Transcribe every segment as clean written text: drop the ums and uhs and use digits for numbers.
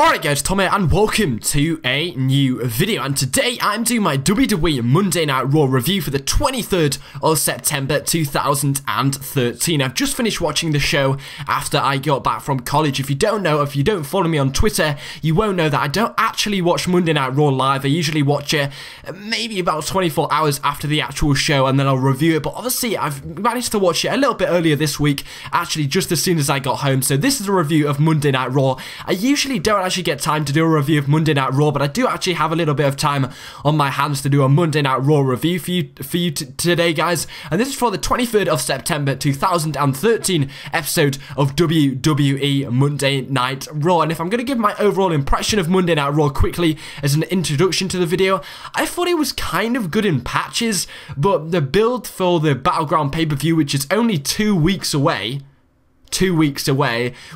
Alright guys, Tom here and welcome to a new video, and today I'm doing my WWE Monday Night Raw review for the 23rd of September 2013. I've just finished watching the show after I got back from college. If you don't know, if you don't follow me on Twitter, you won't know that I don't actually watch Monday Night Raw live. I usually watch it maybe about 24 hours after the actual show and then I'll review it, but obviously I've managed to watch it a little bit earlier this week, actually just as soon as I got home. So this is a review of Monday Night Raw. I usually don't actually get time to do a review of Monday Night Raw, but I do actually have a little bit of time on my hands to do a Monday Night Raw review for you today, guys. And this is for the 23rd of September 2013 episode of WWE Monday Night Raw. And if I'm going to give my overall impression of Monday Night Raw quickly as an introduction to the video, I thought it was kind of good in patches, but the build for the Battleground pay-per-view, which is only 2 weeks away,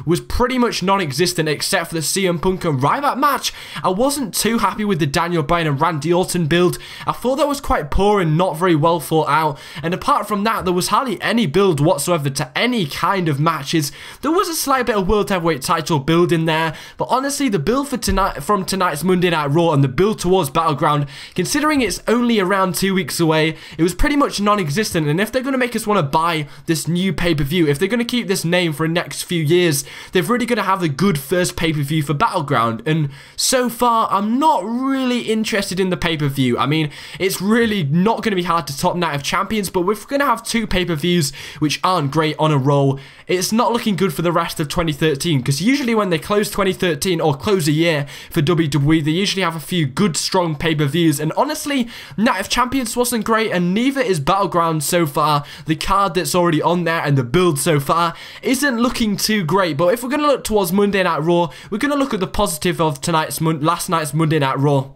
was pretty much non-existent except for the CM Punk and Wyatt match. I wasn't too happy with the Daniel Bryan and Randy Orton build. I thought that was quite poor and not very well thought out, and apart from that there was hardly any build whatsoever to any kind of matches. There was a slight bit of World Heavyweight title build in there, but honestly the build for tonight's Monday Night Raw and the build towards Battleground, considering it's only around 2 weeks away, it was pretty much non-existent. And if they're going to make us want to buy this new pay-per-view, if they're going to keep this name for the next few years, they've really got to have a good first pay-per-view for Battleground, and so far I'm not really interested in the pay-per-view. I mean, it's really not going to be hard to top Night of Champions, but we're going to have two pay-per-views which aren't great on a roll. It's not looking good for the rest of 2013, because usually when they close 2013 or close a year for WWE, they usually have a few good strong pay-per-views, and honestly Night of Champions wasn't great, and neither is Battleground so far. The card that's already on there and the build so far isn't looking too great. But if we're going to look towards Monday Night Raw, we're going to look at the positive of last night's Monday Night Raw,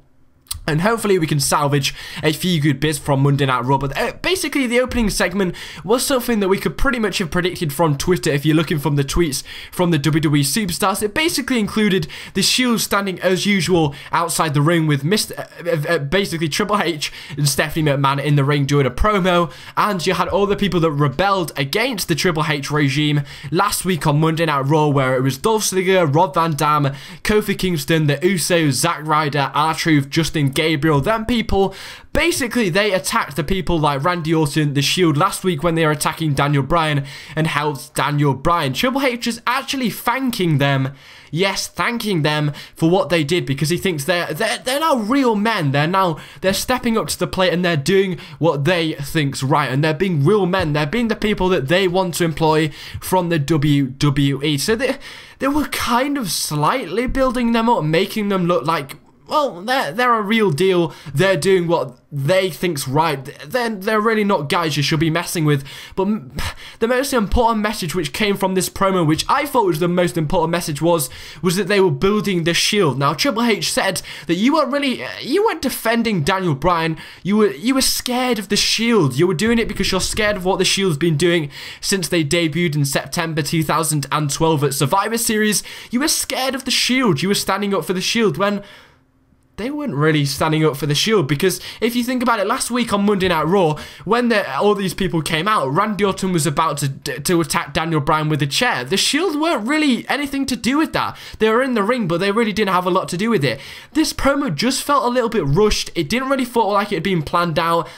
and hopefully we can salvage a few good bits from Monday Night Raw. But basically the opening segment was something that we could pretty much have predicted from Twitter if you're looking from the tweets from the WWE Superstars. It basically included the Shield standing as usual outside the ring with basically Triple H and Stephanie McMahon in the ring doing a promo, and you had all the people that rebelled against the Triple H regime last week on Monday Night Raw, where it was Dolph Ziggler, Rob Van Dam, Kofi Kingston, the Usos, Zack Ryder, R-Truth, Justin Gabriel. Them people, basically they attacked the people like Randy Orton, the Shield, last week when they were attacking Daniel Bryan and helped Daniel Bryan. Triple H is actually thanking them, yes, thanking them for what they did, because he thinks they're now real men. They're stepping up to the plate and they're doing what they think's right, and they're being real men. They're being the people that they want to employ from the WWE. So they were kind of slightly building them up, making them look like, well, they're a real deal. They're doing what they think's right. They're really not guys you should be messing with. But the most important message which came from this promo, which I thought was the most important message, was that they were building the Shield. Now Triple H said that you weren't defending Daniel Bryan. You were scared of the Shield. You were doing it because you're scared of what the Shield's been doing since they debuted in September 2012 at Survivor Series. You were scared of the Shield. You were standing up for the Shield when they weren't really standing up for the Shield. Because if you think about it, last week on Monday Night Raw, when all these people came out, Randy Orton was about to attack Daniel Bryan with a chair. The Shield weren't really anything to do with that. They were in the ring, but they really didn't have a lot to do with it. This promo just felt a little bit rushed. It didn't really feel like it had been planned out.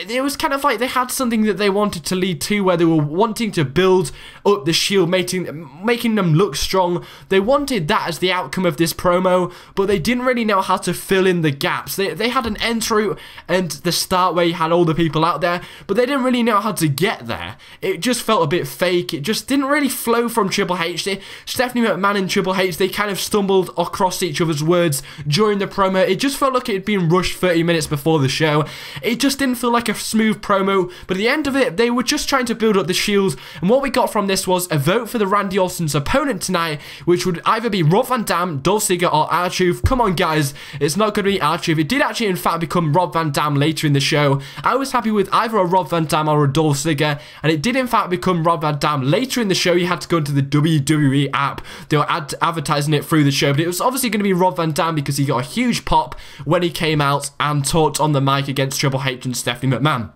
It was kind of like they had something that they wanted to lead to, where they were wanting to build up the Shield, making them look strong. They wanted that as the outcome of this promo, but they didn't really know how to fill in the gaps. They had an intro and the start where you had all the people out there, but they didn't really know how to get there. It just felt a bit fake. It just didn't really flow from Triple H. Stephanie McMahon and Triple H, they kind of stumbled across each other's words during the promo. It just felt like it had been rushed 30 minutes before the show. It just didn't feel like a smooth promo, but at the end of it, they were just trying to build up the Shield, and what we got from this was a vote for the Randy Orton's opponent tonight, which would either be Rob Van Dam, Dolph Ziggler, or R-Truth. Come on, guys, it's not going to be R-Truth. It did actually, in fact, become Rob Van Dam later in the show. I was happy with either a Rob Van Dam or a Dolph Ziggler, and it did, in fact, become Rob Van Dam later in the show. You had to go into the WWE app. They were advertising it through the show, but it was obviously going to be Rob Van Dam because he got a huge pop when he came out and talked on the mic against Triple H and Stephanie McMahon.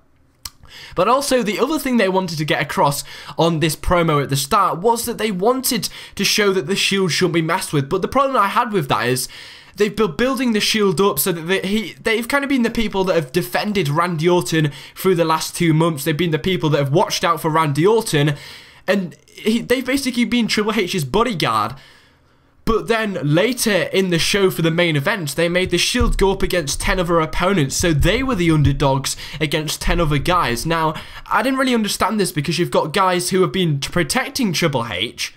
But also, the other thing they wanted to get across on this promo at the start was that they wanted to show that the Shield shouldn't be messed with. But the problem I had with that is they've been building the Shield up so that they've kind of been the people that have defended Randy Orton through the last 2 months. They've been the people that have watched out for Randy Orton, and they've basically been Triple H's bodyguard. But then later in the show for the main event, they made the Shield go up against 10 other opponents, so they were the underdogs against 10 other guys. Now, I didn't really understand this because you've got guys who have been protecting Triple H,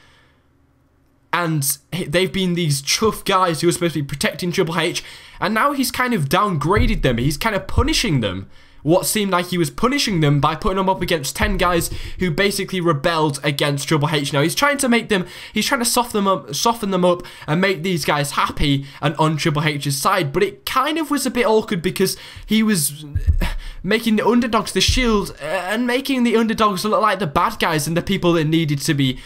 and they've been these tough guys who are supposed to be protecting Triple H, and now he's kind of downgraded them. He's kind of punishing them. What seemed like he was punishing them by putting them up against 10 guys who basically rebelled against Triple H. Now, he's trying to soften them up and make these guys happy and on Triple H's side, but it kind of was a bit awkward because he was making the underdogs the Shield and making the underdogs look like the bad guys and the people that needed to be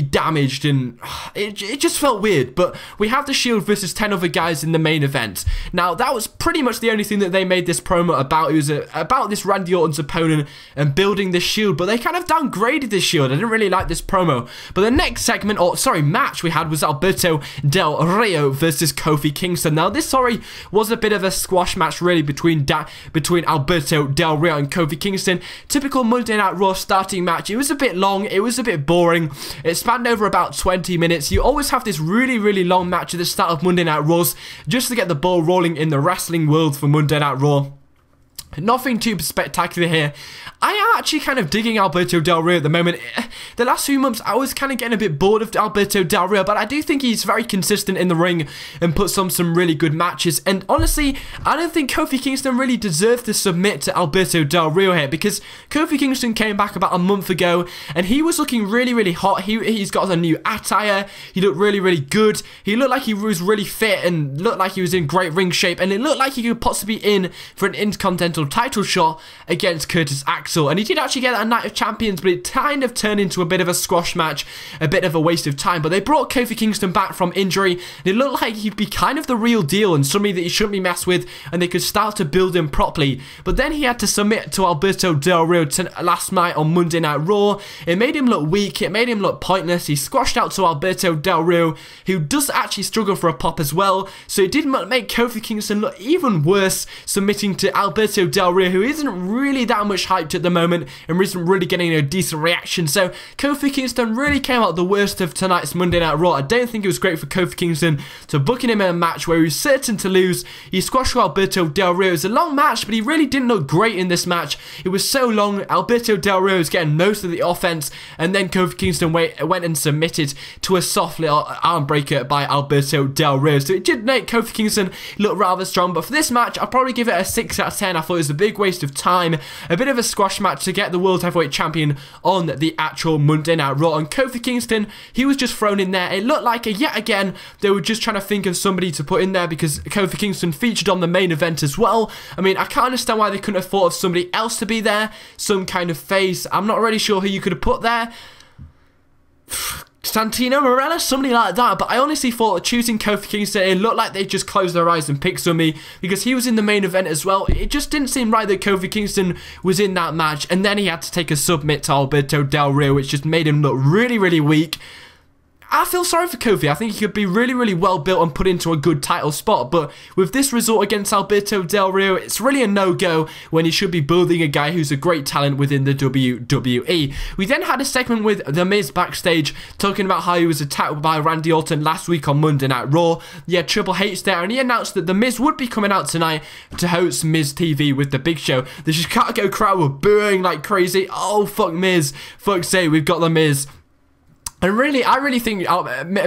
damaged, and it just felt weird. But we have the Shield versus 10 other guys in the main event. Now, that was pretty much the only thing that they made this promo about. It was about this Randy Orton's opponent and building the Shield, but they kind of downgraded the Shield. I didn't really like this promo. But the next segment, match we had was Alberto Del Rio versus Kofi Kingston. Now, this, was a bit of a squash match, really, between Alberto Del Rio and Kofi Kingston. Typical Monday Night Raw starting match. It was a bit long. It was a bit boring. It spanned over about 20 minutes. You always have this really, really long match at the start of Monday Night Raws just to get the ball rolling in the wrestling world for Monday Night Raw. Nothing too spectacular here. I am actually kind of digging Alberto Del Rio at the moment. The last few months, I was kind of getting a bit bored of Alberto Del Rio, but I do think he's very consistent in the ring and puts on some really good matches. And honestly, I don't think Kofi Kingston really deserved to submit to Alberto Del Rio here, because Kofi Kingston came back about a month ago and he was looking really, really hot. He's got a new attire. He looked really, really good. He looked like he was really fit and looked like he was in great ring shape, and it looked like he could possibly be in for an Intercontinental title shot against Curtis Axel, and he did actually get that Night of Champions, but it kind of turned into a bit of a squash match, a bit of a waste of time. But they brought Kofi Kingston back from injury, and it looked like he'd be kind of the real deal and somebody that he shouldn't be messed with, and they could start to build him properly. But then he had to submit to Alberto Del Rio last night on Monday Night Raw. It made him look weak, it made him look pointless. He squashed out to Alberto Del Rio, who does actually struggle for a pop as well, so it did make Kofi Kingston look even worse, submitting to Alberto Del Rio, who isn't really that much hyped at the moment and isn't really getting a decent reaction. So Kofi Kingston really came out the worst of tonight's Monday Night Raw. I don't think it was great for Kofi Kingston to booking him in a match where he was certain to lose. He squashed Alberto Del Rio. It was a long match, but he really didn't look great in this match. It was so long. Alberto Del Rio was getting most of the offense, and then Kofi Kingston went and submitted to a soft little arm breaker by Alberto Del Rio. So it did make Kofi Kingston look rather strong, but for this match, I'll probably give it a 6 out of 10. I thought it was a big waste of time, a bit of a squash match to get the World Heavyweight Champion on the actual Monday Night Raw. And Kofi Kingston, he was just thrown in there. It looked like yet again they were just trying to think of somebody to put in there, because Kofi Kingston featured on the main event as well. I mean, I can't understand why they couldn't have thought of somebody else to be there, some kind of face. I'm not really sure who you could have put there. Santino Marella, somebody like that. But I honestly thought choosing Kofi Kingston, it looked like they just closed their eyes and picked somebody, because he was in the main event as well. It just didn't seem right that Kofi Kingston was in that match, and then he had to take a submit to Alberto Del Rio, which just made him look really, really weak. I feel sorry for Kofi. I think he could be really, really well built and put into a good title spot, but with this result against Alberto Del Rio, it's really a no-go when you should be building a guy who's a great talent within the WWE. We then had a segment with The Miz backstage talking about how he was attacked by Randy Orton last week on Monday Night Raw. Yeah, Triple H there, and he announced that The Miz would be coming out tonight to host Miz TV with The Big Show. The Chicago crowd were booing like crazy. Oh, fuck Miz. Fuck's sake, we've got The Miz. And really, I really think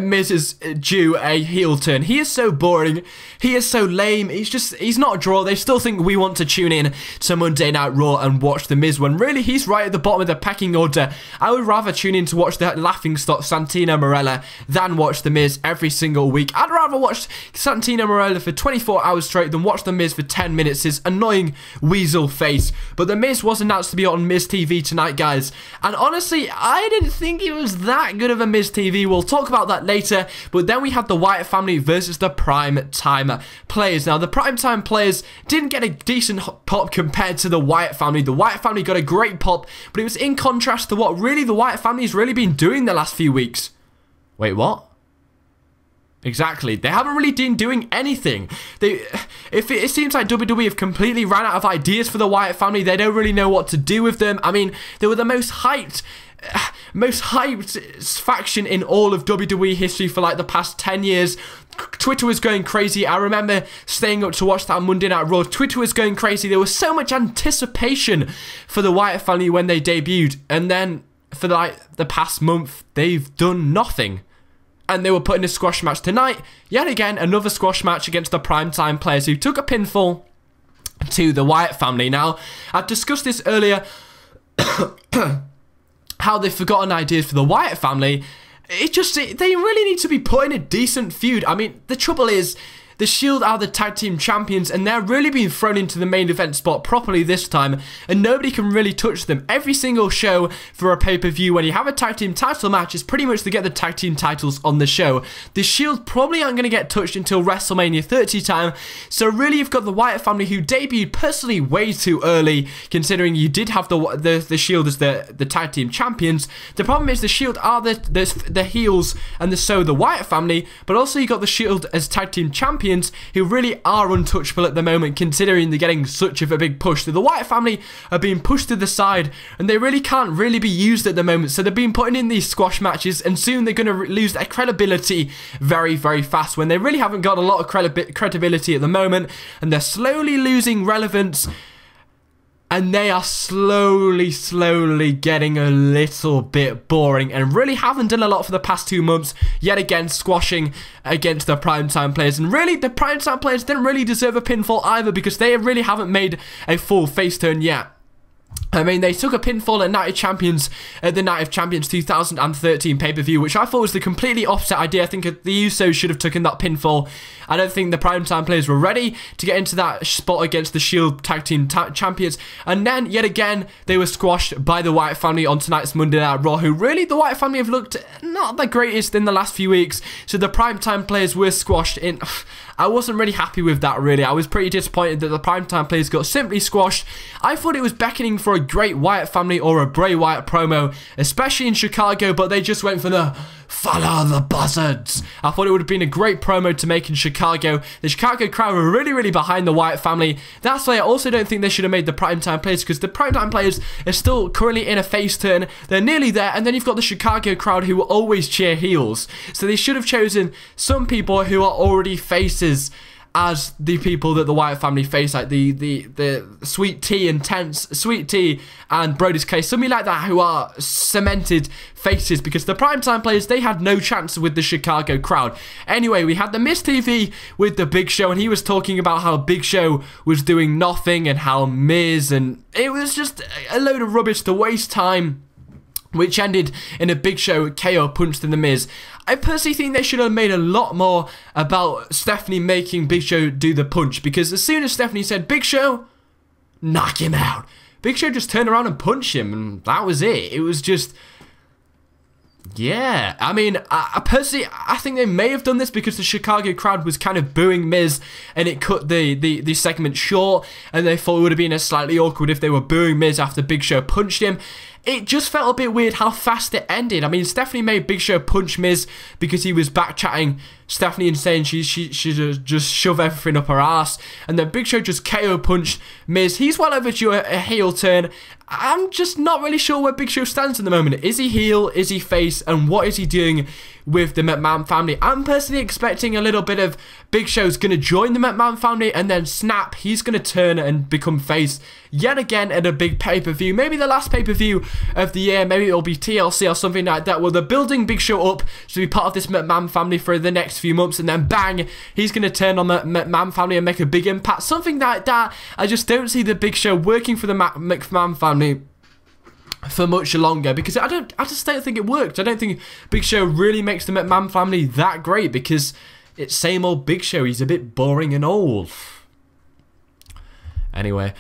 Miz is due a heel turn. He is so boring. He is so lame. He's not a draw. They still think we want to tune in to Monday Night Raw and watch The Miz when really he's right at the bottom of the pecking order. I would rather tune in to watch the laughingstock Santino Marella than watch The Miz every single week. I'd rather watch Santino Marella for 24 hours straight than watch The Miz for 10 minutes, his annoying weasel face. But The Miz was announced to be on Miz TV tonight, guys. And honestly, I didn't think he was that good bit of a Miz TV. We'll talk about that later. But then we had the Wyatt family versus the Prime Time Players. Now, the Prime Time Players didn't get a decent pop compared to the Wyatt family. The Wyatt family got a great pop, but it was in contrast to what really the Wyatt family's really been doing the last few weeks. Wait, what? Exactly. They haven't really been doing anything. It seems like WWE have completely ran out of ideas for the Wyatt family. They don't really know what to do with them. I mean, they were the most hyped faction in all of WWE history for like the past 10 years. Twitter was going crazy. I remember staying up to watch that Monday Night Raw. Twitter was going crazy. There was so much anticipation for the Wyatt family when they debuted, and then for like the past month, they've done nothing. And they were put in a squash match tonight. Yet again, another squash match against the Primetime Players who took a pinfall to the Wyatt family. Now, I've discussed this earlier, how they've forgotten ideas for the Wyatt family. They really need to be put in a decent feud. I mean, the trouble is, the Shield are the tag team champions, and they're really being thrown into the main event spot properly this time, and nobody can really touch them. Every single show for a pay-per-view, when you have a tag team title match, is pretty much to get the tag team titles on the show. The Shield probably aren't going to get touched until WrestleMania 30 time, so really you've got the Wyatt family, who debuted personally way too early, considering you did have the Shield as the tag team champions. The problem is the Shield are the heels, and so the Wyatt family, but also you got the Shield as tag team champions, who really are untouchable at the moment, considering they're getting such of a big push. So the Wyatt family are being pushed to the side, and they really can't really be used at the moment. So they're being put in these squash matches, and soon they're going to lose their credibility very, very fast, when they really haven't got a lot of credibility at the moment, and they're slowly losing relevance. And they are slowly getting a little bit boring, and really haven't done a lot for the past 2 months, yet again squashing against the Primetime Players. And really, the Primetime Players didn't really deserve a pinfall either, because they really haven't made a full face turn yet. I mean, they took a pinfall at Night of Champions at the Night of Champions 2013 pay-per-view, which I thought was the completely opposite idea. I think the Usos should have taken that pinfall. I don't think the Primetime Players were ready to get into that spot against the Shield Tag Team Champions. And then, yet again, they were squashed by the Wyatt family on tonight's Monday Night Raw, who really, the Wyatt family have looked not the greatest in the last few weeks. So the Primetime Players were squashed in. I wasn't really happy with that, really. I was pretty disappointed that the Primetime Players got simply squashed. I thought it was beckoning for a great Wyatt family or a Bray Wyatt promo, especially in Chicago, but they just went for the follow the buzzards. I thought it would have been a great promo to make in Chicago. The Chicago crowd were really behind the Wyatt family. That's why I also don't think they should have made the Primetime Players, because the Primetime Players are still currently in a face turn. They're nearly there, and then you've got the Chicago crowd who will always cheer heels. So they should have chosen some people who are already faces as the people that the Wyatt family face, like the Sweet Tea and Sweet Tea and Brodus Clay, something like that, who are cemented faces, because the Primetime Players, they had no chance with the Chicago crowd. Anyway, we had the Miz TV with the Big Show, and he was talking about how Big Show was doing nothing, and how Miz, and it was just a load of rubbish to waste time, which ended in a Big Show KO punch to the Miz. I personally think they should have made a lot more about Stephanie making Big Show do the punch, because as soon as Stephanie said, Big Show, knock him out, Big Show just turned around and punched him, and that was it. It was just, yeah. I mean, I personally, I think they may have done this because the Chicago crowd was kind of booing Miz, and it cut the segment short, and they thought it would have been slightly awkward if they were booing Miz after Big Show punched him. It just felt a bit weird how fast it ended. I mean, Stephanie made Big Show punch Miz because he was back-chatting Stephanie and saying she should just shove everything up her ass. And then Big Show just KO punched Miz. He's well overdue a heel turn. I'm just not really sure where Big Show stands at the moment. Is he heel? Is he face? And what is he doing with the McMahon family? I'm personally expecting a little bit of Big Show's going to join the McMahon family, and then snap, he's going to turn and become face yet again at a big pay-per-view. Maybe the last pay-per-view of the year. Maybe it'll be TLC or something like that, where they're building Big Show up to be part of this McMahon family for the next few months, and then bang, he's going to turn on the McMahon family and make a big impact. Something like that. I just don't see the Big Show working for the McMahon family for much longer, because I just don't think it worked. I don't think Big Show really makes the McMahon family that great, because it's same old Big Show. He's a bit boring and old. Anyway,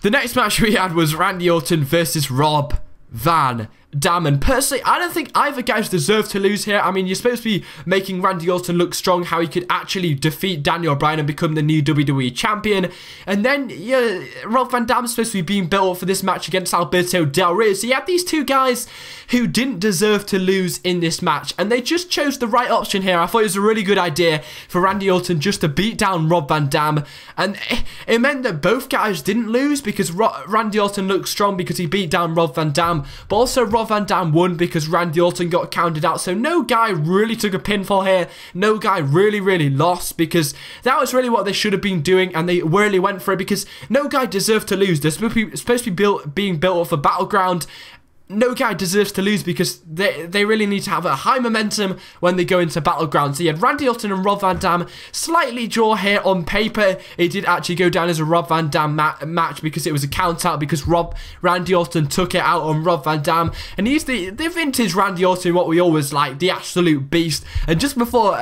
the next match we had was Randy Orton versus Rob Van Damn, and personally, I don't think either guys deserve to lose here. I mean, you're supposed to be making Randy Orton look strong, how he could actually defeat Daniel Bryan and become the new WWE champion. And then, yeah, Rob Van Dam's supposed to be being built up for this match against Alberto Del Rio. So you have these two guys who didn't deserve to lose in this match, and they just chose the right option here. I thought it was a really good idea for Randy Orton just to beat down Rob Van Dam, and it meant that both guys didn't lose because Randy Orton looked strong because he beat down Rob Van Dam, but also Rob Van Dam won because Randy Orton got counted out. So no guy really took a pinfall here. No guy really lost, because that was really what they should have been doing, and they really went for it because no guy deserved to lose. They're supposed to be being built up for Battleground. No guy deserves to lose because they really need to have a high momentum when they go into Battleground. So you had Randy Orton and Rob Van Dam slightly draw here on paper. It did actually go down as a Rob Van Dam match because it was a count out because Randy Orton took it out on Rob Van Dam. And he's the vintage Randy Orton, what we always like, the absolute beast. And just before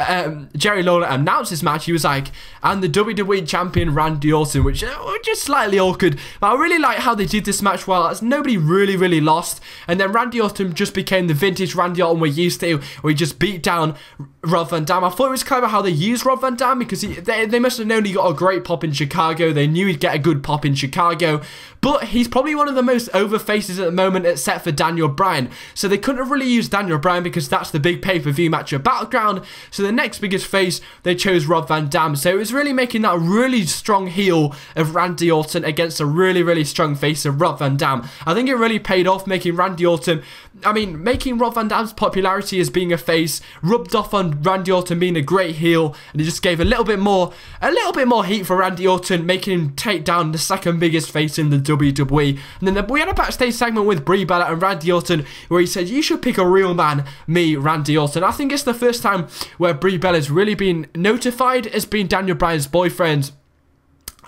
Jerry Lawler announced this match, he was like, "And the WWE champion Randy Orton," which is slightly awkward. But I really like how they did this match well, as nobody really lost. And then Randy Orton just became the vintage Randy Orton we're used to, where he just beat down Rob Van Dam. I thought it was clever how they used Rob Van Dam because they must have known he got a great pop in Chicago. They knew he'd get a good pop in Chicago. But he's probably one of the most over faces at the moment, except for Daniel Bryan. So they couldn't have really used Daniel Bryan because that's the big pay-per-view match at Battleground. So the next biggest face, they chose Rob Van Dam. So it was really making that really strong heel of Randy Orton against a really strong face of Rob Van Dam. I think it really paid off, making Randy Orton, making Rob Van Dam's popularity as being a face rubbed off on Randy Orton being a great heel, and it just gave a little bit more heat for Randy Orton, making him take down the second biggest face in the WWE. And then we had a backstage segment with Brie Bella and Randy Orton where he said, "You should pick a real man, me, Randy Orton." I think it's the first time where Brie Bella's really been notified as being Daniel Bryan's boyfriend.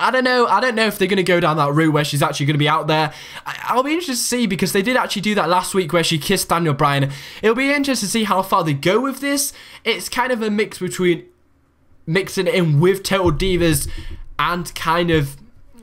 I don't know if they're going to go down that route where she's actually going to be out there. I'll be interested to see, because they did actually do that last week where she kissed Daniel Bryan. It'll be interesting to see how far they go with this. It's kind of a mix between mixing it in with Total Divas and kind of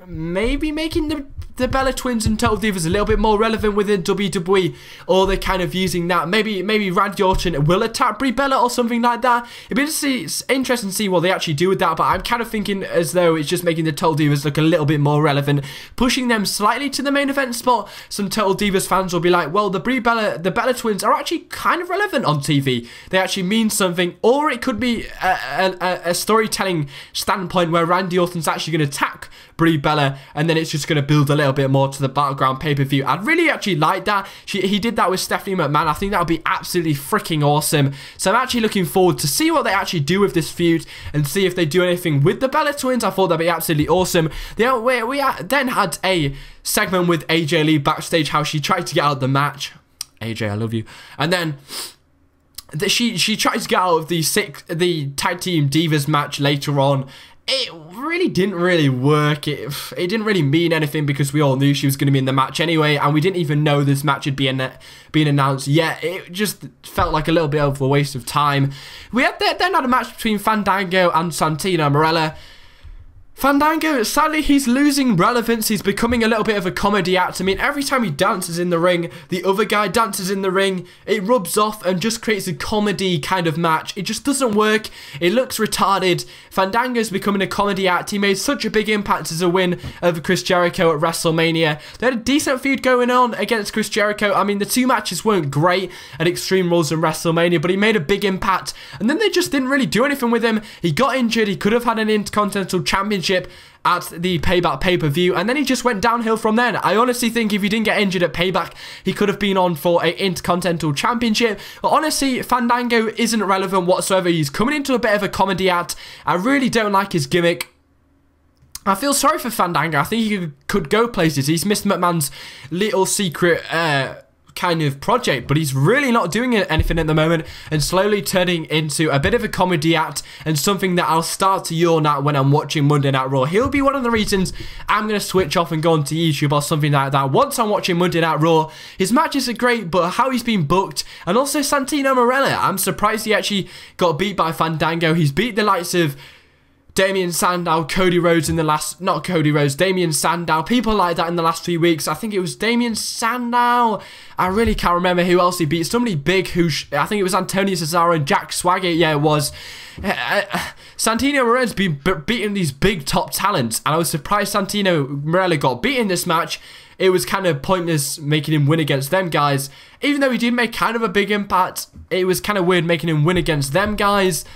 maybe making the Bella Twins and Total Divas a little bit more relevant within WWE, or they're kind of using that. Maybe Randy Orton will attack Brie Bella or something like that. It's interesting to see what they actually do with that, but I'm kind of thinking as though it's just making the Total Divas look a little bit more relevant, pushing them slightly to the main event spot. Some Total Divas fans will be like, well, the Bella Twins are actually kind of relevant on TV. They actually mean something, or it could be a storytelling standpoint where Randy Orton's actually going to attack Brie Bella, and then it's just going to build a little bit more to the Battleground pay-per-view. I'd really actually like that. He did that with Stephanie McMahon. I think that would be absolutely freaking awesome. So I'm actually looking forward to see what they actually do with this feud and see if they do anything with the Bella Twins. I thought that'd be absolutely awesome. We then had a segment with AJ Lee backstage, how she tried to get out of the match. AJ, I love you. And then she tried to get out of the tag team divas match later on. It really didn't really work. It didn't really mean anything because we all knew she was going to be in the match anyway, and we didn't even know this match had been announced yet. It just felt like a little bit of a waste of time. We then had a match between Fandango and Santino Marella. Fandango, sadly, he's losing relevance. He's becoming a little bit of a comedy act. I mean, every time he dances in the ring, the other guy dances in the ring. It rubs off and just creates a comedy kind of match. It just doesn't work. It looks retarded. Fandango's becoming a comedy act. He made such a big impact as a win over Chris Jericho at WrestleMania. They had a decent feud going on against Chris Jericho. I mean, the two matches weren't great at Extreme Rules and WrestleMania, but he made a big impact. And then they just didn't really do anything with him. He got injured. He could have had an Intercontinental Championship at the Payback pay-per-view, and then he just went downhill from then. I honestly think if he didn't get injured at Payback, he could have been on for an Intercontinental Championship. But honestly, Fandango isn't relevant whatsoever. He's coming into a bit of a comedy act. I really don't like his gimmick. I feel sorry for Fandango. I think he could go places. He's Mr. McMahon's little secret kind of project, but he's really not doing anything at the moment and slowly turning into a bit of a comedy act and something that I'll start to yawn at when I'm watching Monday Night Raw. He'll be one of the reasons I'm going to switch off and go onto YouTube or something like that once I'm watching Monday Night Raw. His matches are great, but how he's been booked, and also Santino Marella, I'm surprised he actually got beat by Fandango. He's beat the likes of Damien Sandow, Cody Rhodes in the last, not Cody Rhodes, Damien Sandow, people like that in the last few weeks. I think it was Damien Sandow. I really can't remember who else he beat. Somebody big who, I think it was Antonio Cesaro and Jack Swagger. Yeah, it was. Santino Morella's been beating these big top talents, and I was surprised Santino Morella got beat in this match. It was kind of pointless making him win against them guys. Even though he did make kind of a big impact, it was kind of weird making him win against them guys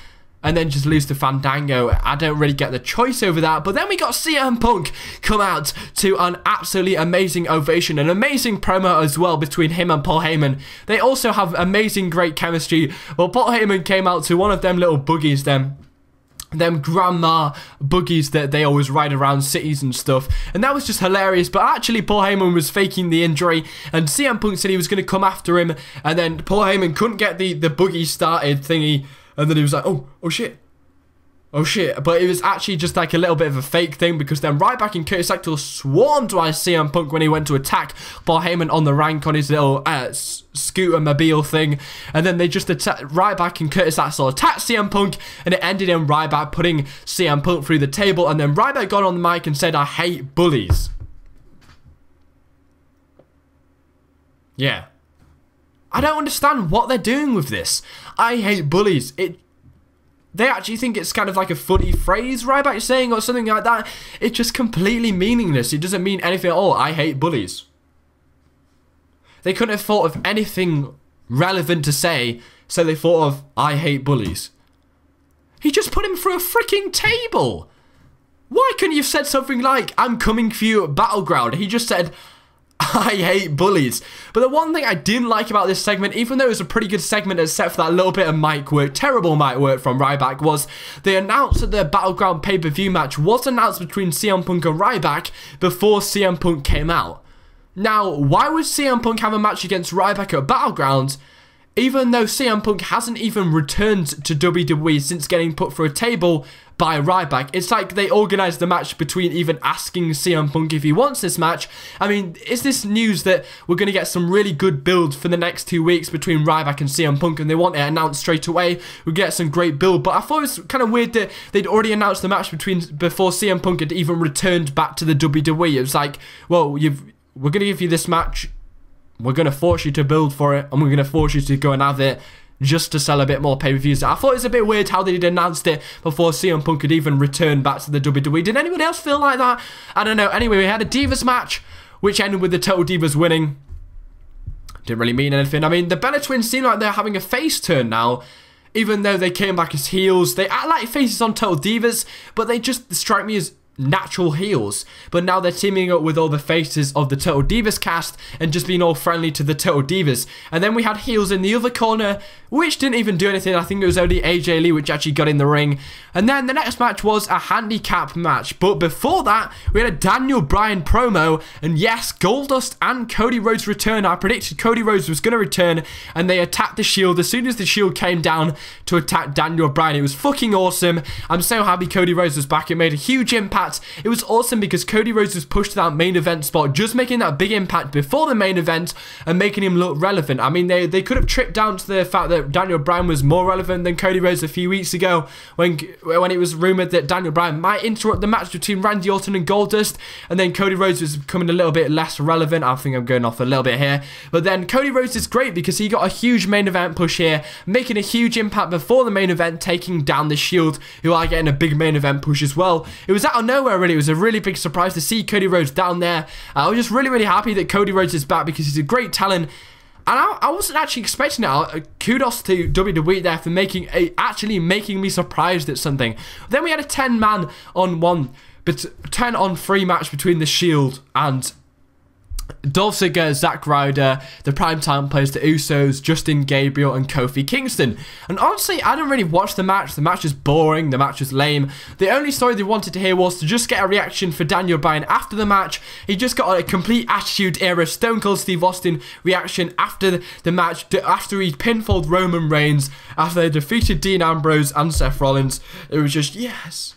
and then just lose to Fandango. I don't really get the choice over that. But then we got CM Punk come out to an absolutely amazing ovation, an amazing promo as well between him and Paul Heyman. They also have amazing, great chemistry. Well, Paul Heyman came out to one of them little buggies, them grandma buggies that they always ride around cities and stuff, and that was just hilarious. But actually Paul Heyman was faking the injury, and CM Punk said he was going to come after him, and then Paul Heyman couldn't get the buggy started thingy, and then he was like, oh shit, but it was actually just like a little bit of a fake thing, because then Ryback and Curtis Axel swarmed by CM Punk when he went to attack Paul Heyman on the rank on his little scooter mobile thing, and then they just attacked Ryback and Curtis Axel attacked CM Punk, and it ended in Ryback putting CM Punk through the table, and then Ryback got on the mic and said, "I hate bullies." Yeah. I don't understand what they're doing with this. I hate bullies. They actually think it's kind of like a funny phrase Ryback's saying or something like that. It's just completely meaningless. It doesn't mean anything at all. I hate bullies. They couldn't have thought of anything relevant to say, so they thought of, I hate bullies. He just put him through a freaking table. Why couldn't you have said something like, I'm coming for you at Battleground? He just said, I hate bullies. But the one thing I didn't like about this segment, even though it was a pretty good segment except for that little bit of mic work, terrible mic work from Ryback, was they announced that the Battleground pay-per-view match was announced between CM Punk and Ryback before CM Punk came out. Now, why would CM Punk have a match against Ryback at Battleground, even though CM Punk hasn't even returned to WWE since getting put through a table by Ryback? It's like they organised the match between even asking CM Punk if he wants this match. I mean, is this news that we're going to get some really good build for the next 2 weeks between Ryback and CM Punk, and they want it announced straight away? We'll get some great build, but I thought it was kind of weird that they'd already announced the match before CM Punk had even returned back to the WWE. It was like, well, we're going to give you this match, we're going to force you to build for it, and we're going to force you to go and have it just to sell a bit more pay-per-views. I thought it was a bit weird how they had announced it before CM Punk could even return back to the WWE. Did anyone else feel like that? I don't know. Anyway, we had a Divas match, which ended with the Total Divas winning. Didn't really mean anything. I mean, the Bella Twins seem like they're having a face turn now, even though they came back as heels. They act like faces on Total Divas, but they just strike me as natural heels. But now they're teaming up with all the faces of the Total Divas cast and just being all friendly to the Total Divas. And then we had heels in the other corner, which didn't even do anything. I think it was only AJ Lee which actually got in the ring. And then the next match was a handicap match. But before that, we had a Daniel Bryan promo. And yes, Goldust and Cody Rhodes return. I predicted Cody Rhodes was going to return, and they attacked the Shield as soon as the Shield came down to attack Daniel Bryan. It was fucking awesome. I'm so happy Cody Rhodes was back. It made a huge impact. It was awesome because Cody Rhodes was pushed to that main event spot, just making that big impact before the main event and making him look relevant. I mean, they could have tripped down to the fact that Daniel Bryan was more relevant than Cody Rhodes a few weeks ago when it was rumoured that Daniel Bryan might interrupt the match between Randy Orton and Goldust, and then Cody Rhodes was becoming a little bit less relevant. I think I'm going off a little bit here. But then Cody Rhodes is great because he got a huge main event push here, making a huge impact before the main event, taking down the Shield, who are getting a big main event push as well. It was out of nowhere, really. It was a really big surprise to see Cody Rhodes down there. I was just really happy that Cody Rhodes is back because he's a great talent. And I wasn't actually expecting it. Kudos to WWE there for actually making me surprised at something. Then we had a 10-man on 1, but 10-on-3 match between the Shield and Dolph Ziggler, Zack Ryder, the Primetime Players, the Usos, Justin Gabriel, and Kofi Kingston. And honestly, I didn't really watch the match. The match is boring. The match was lame. The only story they wanted to hear was to just get a reaction for Daniel Bryan after the match. He just got a complete Attitude Era Stone Cold Steve Austin reaction after the match, after he pinfalled Roman Reigns, after they defeated Dean Ambrose and Seth Rollins. It was just, yes.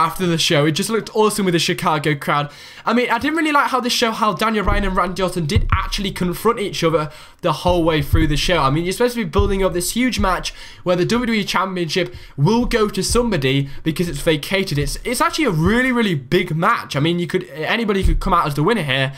after the show. It just looked awesome with the Chicago crowd. I mean, I didn't really like how this show, how Daniel Bryan and Randy Orton did actually confront each other the whole way through the show. I mean, you're supposed to be building up this huge match where the WWE Championship will go to somebody because it's vacated. It's actually a really, really big match. I mean, anybody could come out as the winner here,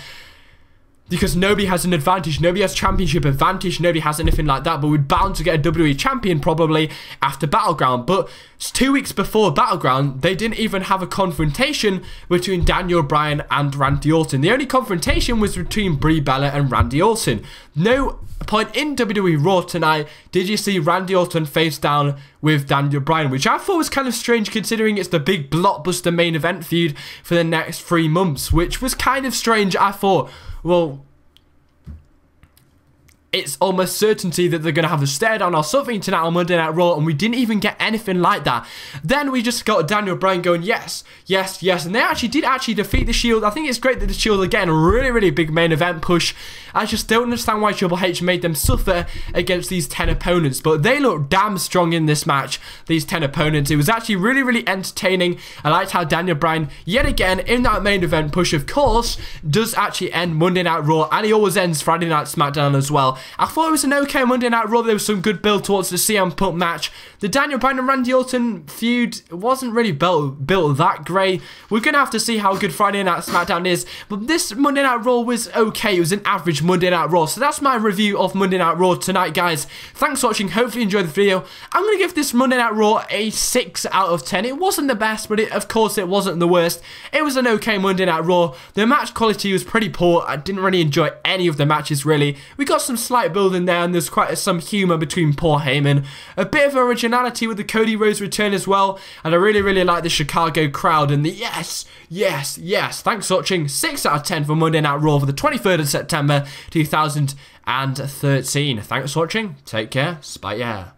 because nobody has an advantage, nobody has championship advantage, nobody has anything like that, but we're bound to get a WWE champion probably after Battleground. But 2 weeks before Battleground, they didn't even have a confrontation between Daniel Bryan and Randy Orton. The only confrontation was between Brie Bella and Randy Orton. No point in WWE RAW tonight did you see Randy Orton face down with Daniel Bryan, which I thought was kind of strange considering it's the big blockbuster main event feud for the next 3 months, which was kind of strange. I thought, well, it's almost certainty that they're going to have a stare down or something tonight on Monday Night Raw, and we didn't even get anything like that. Then we just got Daniel Bryan going, yes, yes, yes, and they did defeat the Shield. I think it's great that the Shield are getting a really, really big main event push. I just don't understand why Triple H made them suffer against these 10 opponents, but they look damn strong in this match, these 10 opponents. It was actually really, really entertaining. I liked how Daniel Bryan, yet again, in that main event push, of course, does actually end Monday Night Raw, and he always ends Friday Night SmackDown as well. I thought it was an okay Monday Night Raw. There was some good build towards the CM Punk match. The Daniel Bryan and Randy Orton feud wasn't really built that great. We're going to have to see how good Friday Night SmackDown is. But this Monday Night Raw was okay. It was an average Monday Night Raw. So that's my review of Monday Night Raw tonight, guys. Thanks for watching. Hopefully you enjoyed the video. I'm going to give this Monday Night Raw a 6 out of 10. It wasn't the best, but of course it wasn't the worst. It was an okay Monday Night Raw. The match quality was pretty poor. I didn't really enjoy any of the matches, really. We got some slight build in there, and there's quite some humour between Paul Heyman. A bit of originality with the Cody Rhodes return as well, and I really, really like the Chicago crowd and the yes, yes, yes. Thanks for watching. 6 out of 10 for Monday Night Raw for the 23rd of September 2013. Thanks for watching. Take care. Spite yeah.